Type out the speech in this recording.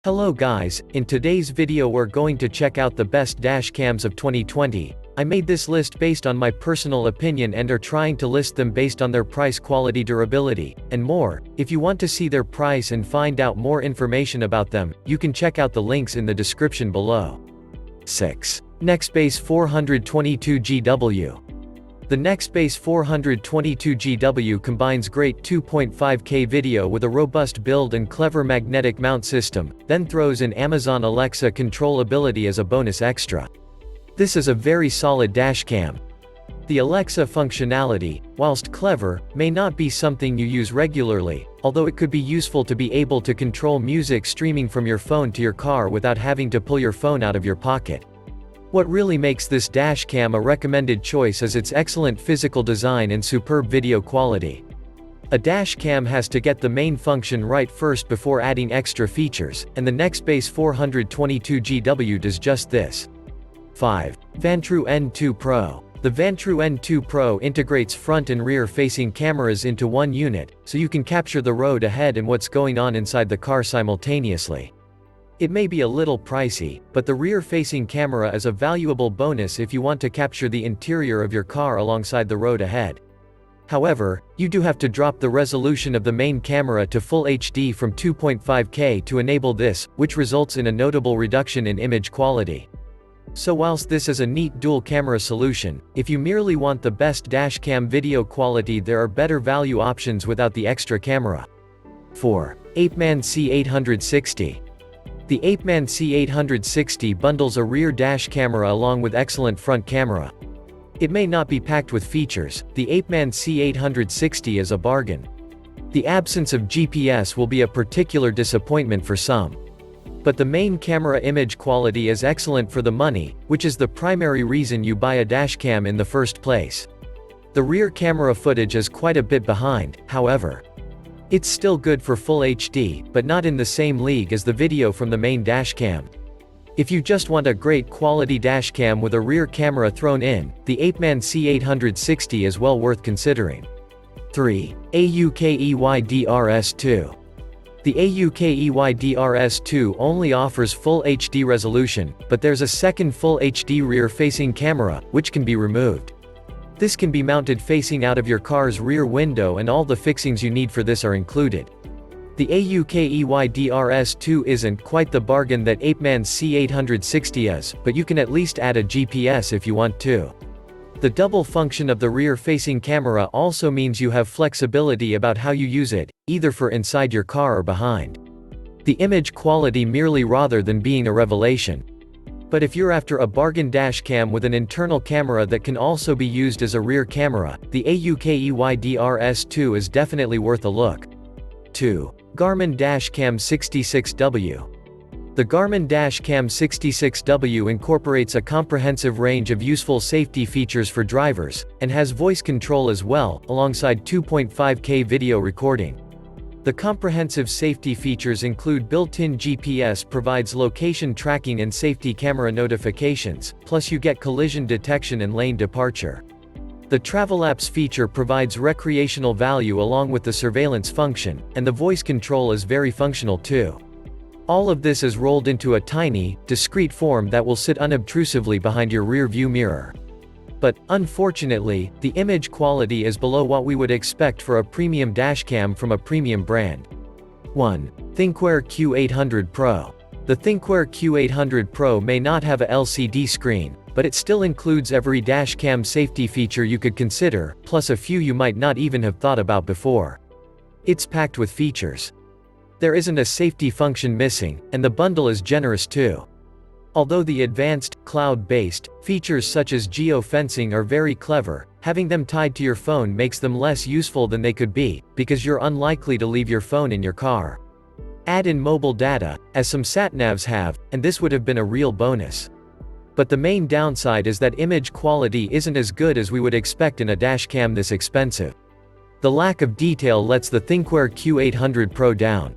Hello guys, in today's video we're going to check out the best dash cams of 2020. I made this list based on my personal opinion and are trying to list them based on their price, quality, durability, and more. If you want to see their price and find out more information about them, you can check out the links in the description below. 6. Nextbase 422GW. The Nextbase 422GW combines great 2.5K video with a robust build and clever magnetic mount system, then throws in Amazon Alexa controllability as a bonus extra. This is a very solid dash cam. The Alexa functionality, whilst clever, may not be something you use regularly, although it could be useful to be able to control music streaming from your phone to your car without having to pull your phone out of your pocket. What really makes this dash cam a recommended choice is its excellent physical design and superb video quality. A dash cam has to get the main function right first before adding extra features, and the Nextbase 422GW does just this. 5. Vantrue N2 Pro. The Vantrue N2 Pro integrates front and rear-facing cameras into one unit, so you can capture the road ahead and what's going on inside the car simultaneously. It may be a little pricey, but the rear-facing camera is a valuable bonus if you want to capture the interior of your car alongside the road ahead. However, you do have to drop the resolution of the main camera to Full HD from 2.5K to enable this, which results in a notable reduction in image quality. So whilst this is a neat dual camera solution, if you merely want the best dashcam video quality, there are better value options without the extra camera. 4. Apeman C860. The Apeman C860 bundles a rear dash camera along with excellent front camera. It may not be packed with features, the Apeman C860 is a bargain. The absence of GPS will be a particular disappointment for some. But the main camera image quality is excellent for the money, which is the primary reason you buy a dashcam in the first place. The rear camera footage is quite a bit behind, however. It's still good for Full HD, but not in the same league as the video from the main dashcam. If you just want a great quality dashcam with a rear camera thrown in, the Apeman C860 is well worth considering. 3. AUKEY DRS2. The AUKEY DRS2 only offers Full HD resolution, but there's a second Full HD rear-facing camera, which can be removed. This can be mounted facing out of your car's rear window, and all the fixings you need for this are included. The AUKEY DRS2 isn't quite the bargain that Apeman C860 is, but you can at least add a GPS if you want to. The double function of the rear-facing camera also means you have flexibility about how you use it, either for inside your car or behind. The image quality merely rather than being a revelation. But if you're after a bargain dashcam with an internal camera that can also be used as a rear camera, the AUKEY DRS2 is definitely worth a look. 2. Garmin Dash Cam 66W. The Garmin Dash Cam 66W incorporates a comprehensive range of useful safety features for drivers, and has voice control as well, alongside 2.5K video recording. The comprehensive safety features include built-in GPS, provides location tracking and safety camera notifications, plus you get collision detection and lane departure. The Travel Apps feature provides recreational value along with the surveillance function, and the voice control is very functional too. All of this is rolled into a tiny, discreet form that will sit unobtrusively behind your rear view mirror. But, unfortunately, the image quality is below what we would expect for a premium dashcam from a premium brand. 1. Thinkware Q800 Pro. The Thinkware Q800 Pro may not have a LCD screen, but it still includes every dashcam safety feature you could consider, plus a few you might not even have thought about before. It's packed with features. There isn't a safety function missing, and the bundle is generous too. Although the advanced, cloud-based, features such as geo-fencing are very clever, having them tied to your phone makes them less useful than they could be, because you're unlikely to leave your phone in your car. Add in mobile data, as some sat-navs have, and this would have been a real bonus. But the main downside is that image quality isn't as good as we would expect in a dashcam this expensive. The lack of detail lets the Thinkware Q800 Pro down.